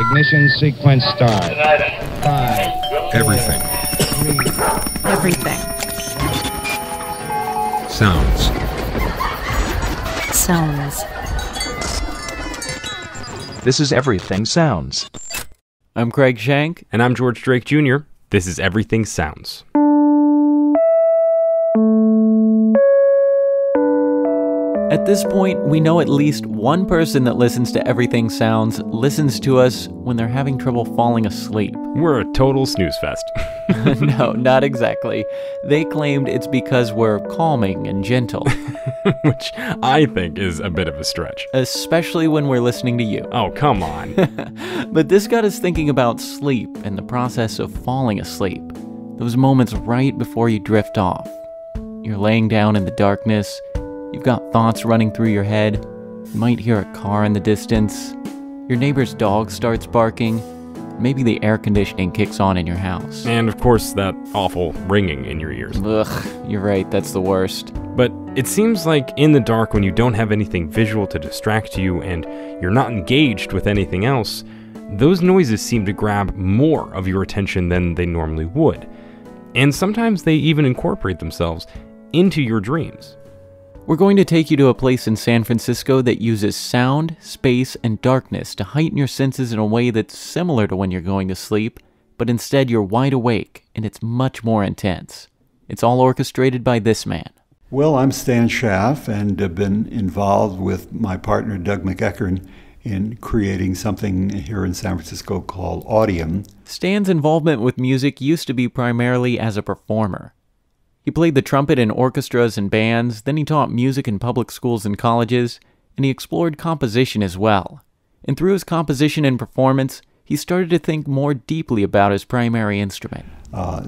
Ignition sequence start. 5. Everything. 3. Everything. Sounds. Sounds. This is Everything Sounds. I'm Craig Shank. And I'm George Drake Jr. This is Everything Sounds. At this point, we know at least one person that listens to Everything Sounds listens to us when they're having trouble falling asleep. We're a total snooze fest. No, not exactly. They claimed it's because we're calming and gentle. Which I think is a bit of a stretch. Especially when we're listening to you. Oh, come on. But this got us thinking about sleep and the process of falling asleep. Those moments right before you drift off. You're laying down in the darkness. You've got thoughts running through your head. You might hear a car in the distance. Your neighbor's dog starts barking. Maybe the air conditioning kicks on in your house. And of course, that awful ringing in your ears. Ugh, you're right, that's the worst. But it seems like in the dark, when you don't have anything visual to distract you and you're not engaged with anything else, those noises seem to grab more of your attention than they normally would. And sometimes they even incorporate themselves into your dreams. We're going to take you to a place in San Francisco that uses sound, space, and darkness to heighten your senses in a way that's similar to when you're going to sleep, but instead you're wide awake, and it's much more intense. It's all orchestrated by this man. Well, I'm Stan Shaff, and have been involved with my partner Doug McEachern in creating something here in San Francisco called Audium. Stan's involvement with music used to be primarily as a performer. He played the trumpet in orchestras and bands, then he taught music in public schools and colleges, and he explored composition as well. And through his composition and performance, he started to think more deeply about his primary instrument.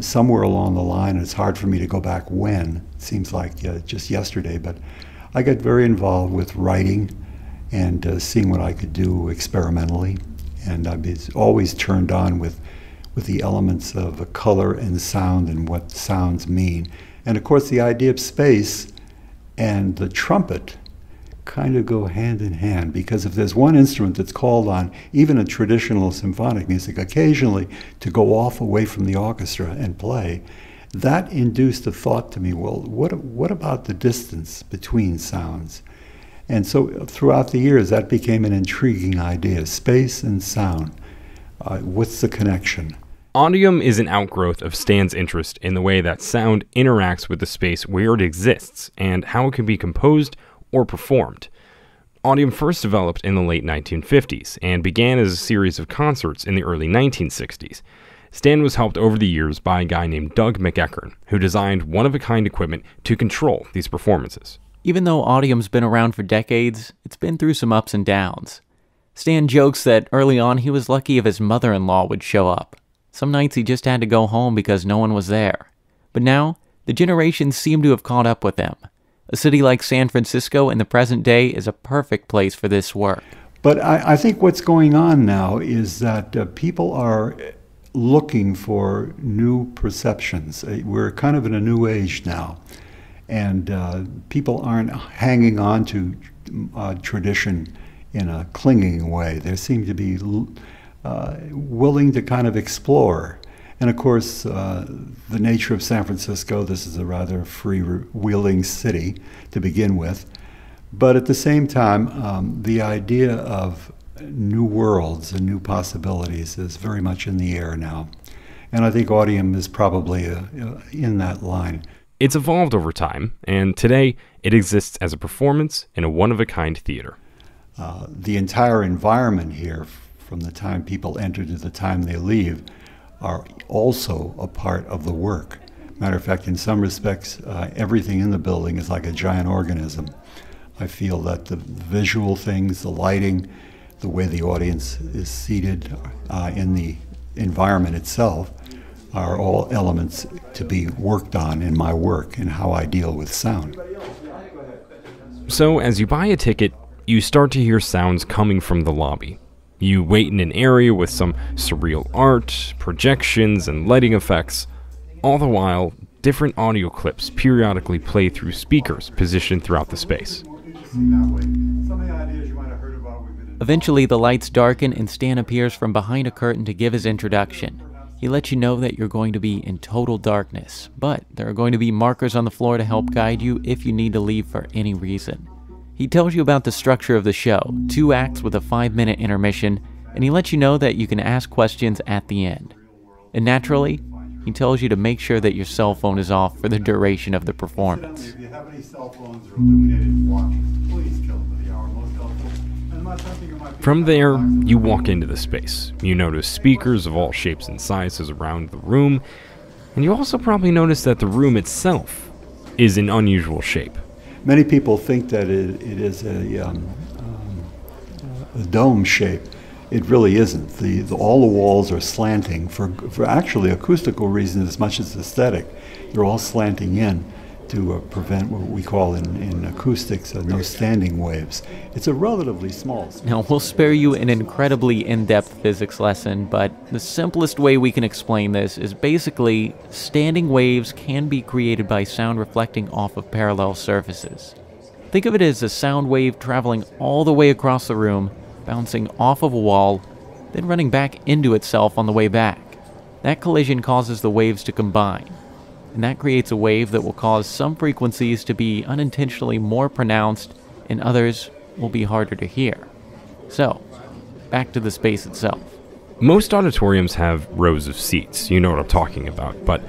Somewhere along the line, it's hard for me to go back when, it seems like just yesterday, but I got very involved with writing and seeing what I could do experimentally. And I've been always turned on with the elements of color and sound and what sounds mean. And of course, the idea of space and the trumpet kind of go hand in hand, because if there's one instrument that's called on, even in traditional symphonic music, occasionally to go off away from the orchestra and play, that induced a thought to me, well, what about the distance between sounds? And so throughout the years, that became an intriguing idea, space and sound. What's the connection? Audium is an outgrowth of Stan's interest in the way that sound interacts with the space where it exists and how it can be composed or performed. Audium first developed in the late 1950s and began as a series of concerts in the early 1960s. Stan was helped over the years by a guy named Doug McEachern, who designed one-of-a-kind equipment to control these performances. Even though Audium's been around for decades, it's been through some ups and downs. Stan jokes that early on he was lucky if his mother-in-law would show up. Some nights he just had to go home because no one was there. But now, the generations seem to have caught up with him. A city like San Francisco in the present day is a perfect place for this work. But I think what's going on now is that people are looking for new perceptions. We're kind of in a new age now. And people aren't hanging on to tradition in a clinging way. They seem to be willing to kind of explore. And of course, the nature of San Francisco, this is a rather freewheeling city to begin with. But at the same time, the idea of new worlds and new possibilities is very much in the air now. And I think Audium is probably in that line. It's evolved over time, and today it exists as a performance in a one-of-a-kind theater. The entire environment here, from the time people enter to the time they leave, are also a part of the work. Matter of fact, in some respects, everything in the building is like a giant organism. I feel that the visual things, the lighting, the way the audience is seated in the environment itself are all elements to be worked on in my work and how I deal with sound. So as you buy a ticket, you start to hear sounds coming from the lobby. You wait in an area with some surreal art, projections, and lighting effects. All the while, different audio clips periodically play through speakers positioned throughout the space. Some of the ideas you might have heard about, we've been Eventually, the lights darken and Stan appears from behind a curtain to give his introduction. He lets you know that you're going to be in total darkness, but there are going to be markers on the floor to help guide you if you need to leave for any reason. He tells you about the structure of the show, 2 acts with a 5-minute intermission, and he lets you know that you can ask questions at the end. And naturally, he tells you to make sure that your cell phone is off for the duration of the performance. If you have any cell phones or illuminated watches, please kill them for the hour. Most helpful. And I'm not something you might be. From there, you walk into the space. You notice speakers of all shapes and sizes around the room, and you also probably notice that the room itself is an unusual shape. Many people think that it is a dome shape. It really isn't. All the walls are slanting for actually acoustical reasons as much as aesthetic. They're all slanting in to prevent what we call in acoustics no standing waves. It's a relatively small space. Now, we'll spare you an incredibly in-depth physics lesson, but the simplest way we can explain this is basically standing waves can be created by sound reflecting off of parallel surfaces. Think of it as a sound wave traveling all the way across the room, bouncing off of a wall, then running back into itself on the way back. That collision causes the waves to combine, and that creates a wave that will cause some frequencies to be unintentionally more pronounced and others will be harder to hear. So, back to the space itself. Most auditoriums have rows of seats, you know what I'm talking about, but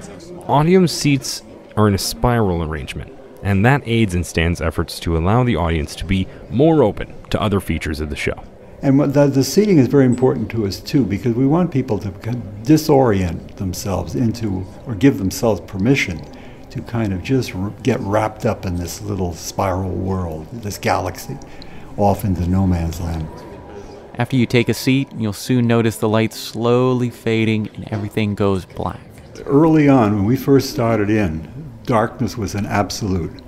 Audium's seats are in a spiral arrangement, and that aids in Stan's efforts to allow the audience to be more open to other features of the show. And the seating is very important to us too, because we want people to disorient themselves into, or give themselves permission to kind of just get wrapped up in this little spiral world, this galaxy, off into no man's land. After you take a seat, you'll soon notice the lights slowly fading and everything goes black. Early on, when we first started in, darkness was an absolute,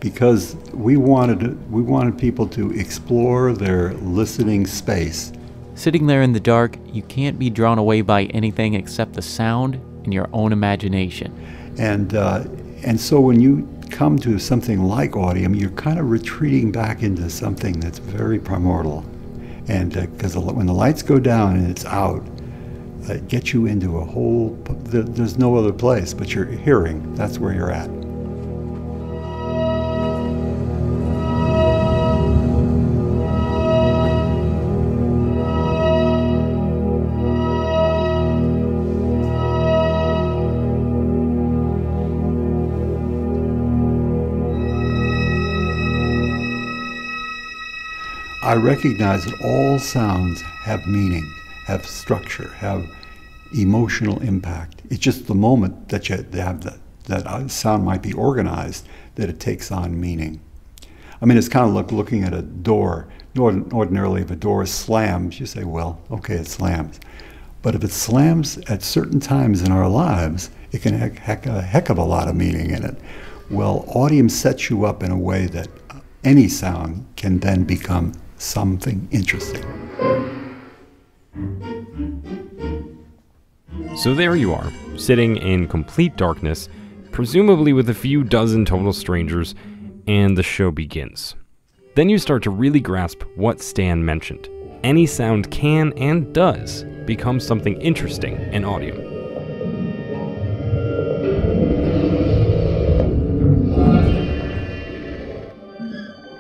because we wanted people to explore their listening space. Sitting there in the dark, you can't be drawn away by anything except the sound and your own imagination. And so when you come to something like Audium, you're kind of retreating back into something that's very primordial. And because when the lights go down and it's out, it gets you into a whole, there's no other place but your hearing. That's where you're at. I recognize that all sounds have meaning, have structure, have emotional impact. It's just the moment that they have that sound might be organized that it takes on meaning. I mean, it's kind of like looking at a door. Ordinarily, if a door slams, you say, well, okay, it slams. But if it slams at certain times in our lives, it can have a heck of a lot of meaning in it. Well, Audium sets you up in a way that any sound can then become something interesting. So there you are, sitting in complete darkness, presumably with a few dozen total strangers, and the show begins. Then you start to really grasp what Stan mentioned. Any sound can and does become something interesting in Audium.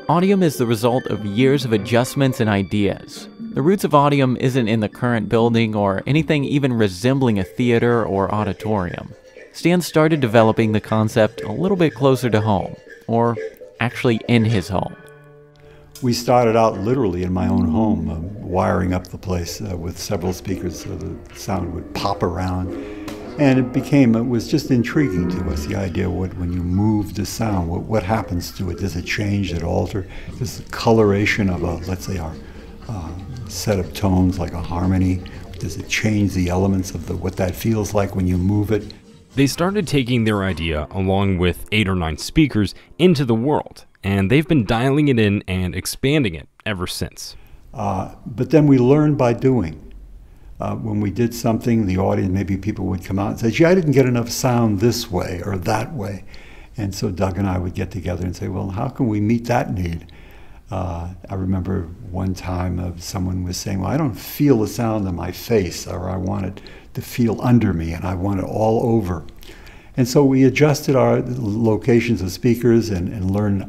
Audium is the result of years of adjustments and ideas. The roots of Audium isn't in the current building or anything even resembling a theater or auditorium. Stan started developing the concept a little bit closer to home, or actually in his home. We started out literally in my own home, wiring up the place with several speakers so the sound would pop around. And it was just intriguing to us, the idea of when you move the sound, what happens to it? Does it change, does it alter? Does the coloration of let's say our set of tones, like a harmony, does it change the elements of what that feels like when you move it? They started taking their idea, along with 8 or 9 speakers, into the world, and they've been dialing it in and expanding it ever since. But then we learned by doing. When we did something, the audience, maybe people would come out and say, gee, I didn't get enough sound this way or that way. And so Doug and I would get together and say, well, how can we meet that need? I remember one time someone was saying, well, I don't feel the sound in my face, or I want it to feel under me, and I want it all over. And so we adjusted our locations of speakers and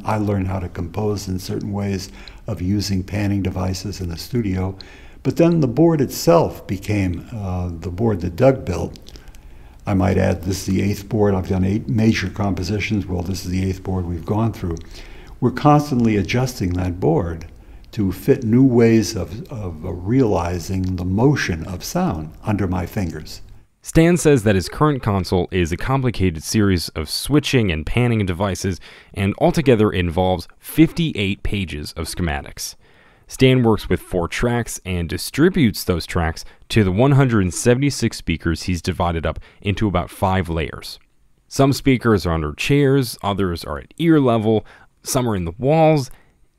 I learned how to compose in certain ways of using panning devices in the studio. But then the board itself became the board that Doug built. I might add, this is the 8th board. I've done 8 major compositions. Well, this is the 8th board we've gone through. We're constantly adjusting that board to fit new ways of realizing the motion of sound under my fingers. Stan says that his current console is a complicated series of switching and panning devices, and altogether involves 58 pages of schematics. Stan works with 4 tracks and distributes those tracks to the 176 speakers he's divided up into about 5 layers. Some speakers are under chairs, others are at ear level, some are in the walls,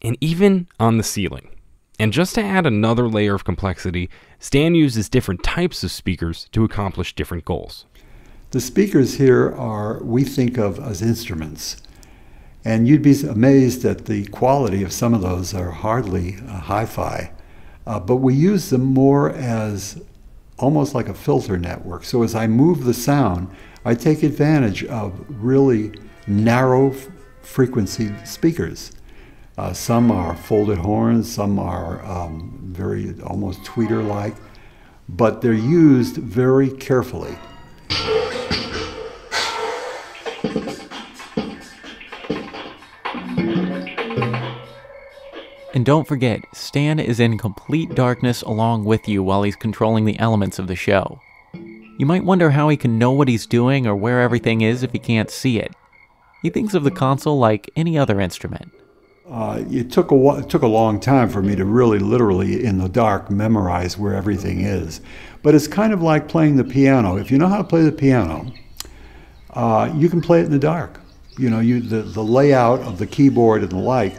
and even on the ceiling. And just to add another layer of complexity, Stan uses different types of speakers to accomplish different goals. The speakers here we think of as instruments. And you'd be amazed at the quality of some of those are hardly hi-fi. But we use them more as almost like a filter network. So as I move the sound, I take advantage of really narrow frequency speakers. Some are folded horns, some are very almost tweeter-like, but they're used very carefully. And don't forget, Stan is in complete darkness along with you while he's controlling the elements of the show. You might wonder how he can know what he's doing or where everything is if he can't see it. He thinks of the console like any other instrument. It took a long time for me to really, literally, in the dark, memorize where everything is. But it's kind of like playing the piano. If you know how to play the piano, you can play it in the dark. You know, the layout of the keyboard and the like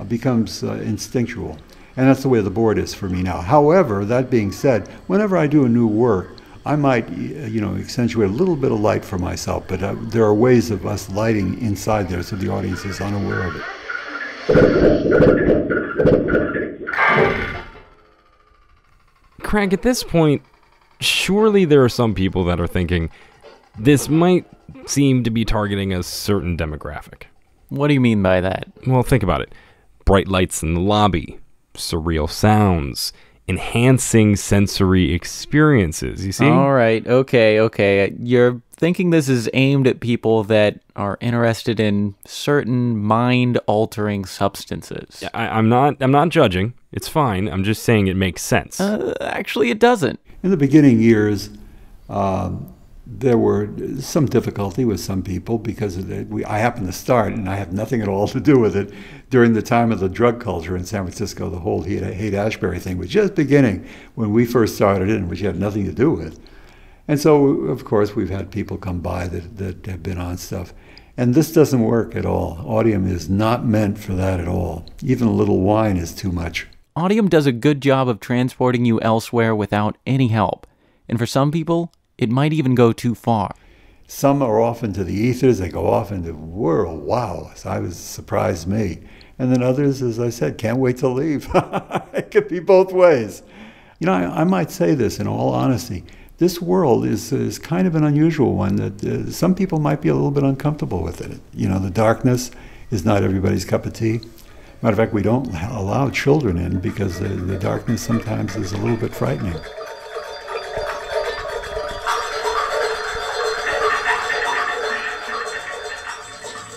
becomes instinctual. And that's the way the board is for me now. However, that being said, whenever I do a new work, I might, accentuate a little bit of light for myself, but there are ways of us lighting inside there so the audience is unaware of it. Craig, at this point, surely there are some people that are thinking, this might seem to be targeting a certain demographic. What do you mean by that? Well, think about it. Bright lights in the lobby, surreal sounds, enhancing sensory experiences, you see? All right, okay. You're thinking this is aimed at people that are interested in certain mind-altering substances. Yeah, I'm not judging. It's fine. I'm just saying it makes sense. Actually, it doesn't. In the beginning years, there were some difficulty with some people because I happened to start, and I have nothing at all to do with it, during the time of the drug culture in San Francisco. The whole Haight-Ashbury thing was just beginning when we first started it, which had nothing to do with. And so, of course, we've had people come by that have been on stuff. And this doesn't work at all. Audium is not meant for that at all. Even a little wine is too much. Audium does a good job of transporting you elsewhere without any help. And for some people, it might even go too far. Some are off into the ethers. They go off into the world. Wow, surprised me. And then others, as I said, can't wait to leave. It could be both ways. You know, I might say this in all honesty. This world is kind of an unusual one that some people might be a little bit uncomfortable with it. You know, the darkness is not everybody's cup of tea. Matter of fact, we don't allow children in because the darkness sometimes is a little bit frightening.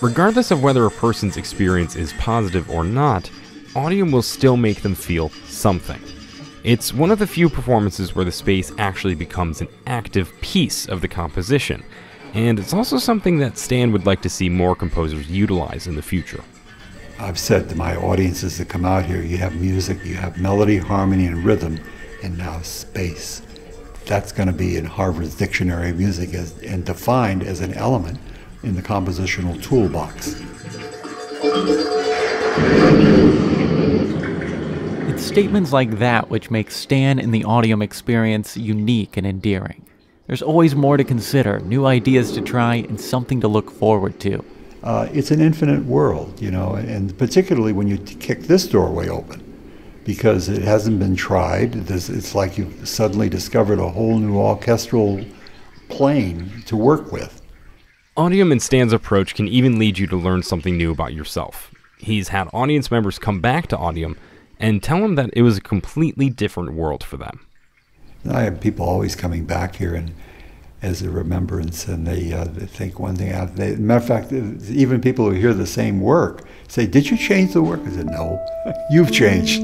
Regardless of whether a person's experience is positive or not, Audium will still make them feel something. It's one of the few performances where the space actually becomes an active piece of the composition, and it's also something that Stan would like to see more composers utilize in the future. I've said to my audiences that come out here, you have music, you have melody, harmony, and rhythm, and now space. That's going to be in Harvard's Dictionary of Music and defined as an element in the compositional toolbox. It's statements like that which make Stan and the Audium experience unique and endearing. There's always more to consider, new ideas to try, and something to look forward to. it's an infinite world, you know, and particularly when you kick this doorway open, because it hasn't been tried. It's like you've suddenly discovered a whole new orchestral plane to work with. Audium and Stan's approach can even lead you to learn something new about yourself. He's had audience members come back to Audium and tell him that it was a completely different world for them. I have people always coming back here and as a remembrance, and they think one thing out. Matter of fact, even people who hear the same work say, "Did you change the work?" I said, "No, you've changed."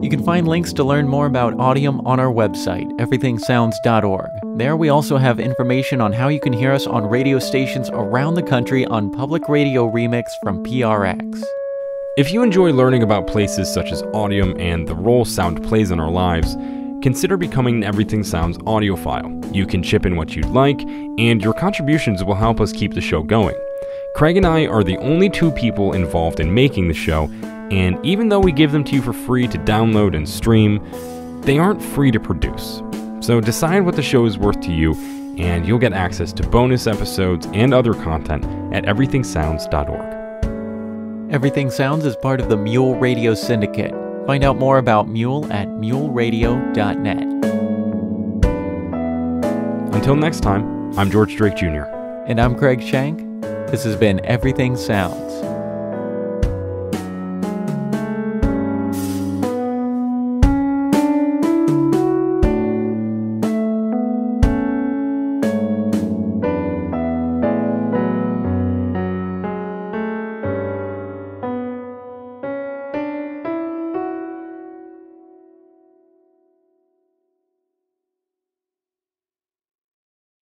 You can find links to learn more about Audium on our website, everythingsounds.org. There we also have information on how you can hear us on radio stations around the country on Public Radio Remix from PRX. If you enjoy learning about places such as Audium and the role sound plays in our lives, consider becoming an Everything Sounds audiophile. You can chip in what you'd like, and your contributions will help us keep the show going. Craig and I are the only two people involved in making the show, and even though we give them to you for free to download and stream, they aren't free to produce. So decide what the show is worth to you, and you'll get access to bonus episodes and other content at everythingsounds.org. Everything Sounds is part of the Mule Radio Syndicate. Find out more about Mule at muleradio.net. Until next time, I'm George Drake Jr. And I'm Craig Shank. This has been Everything Sounds.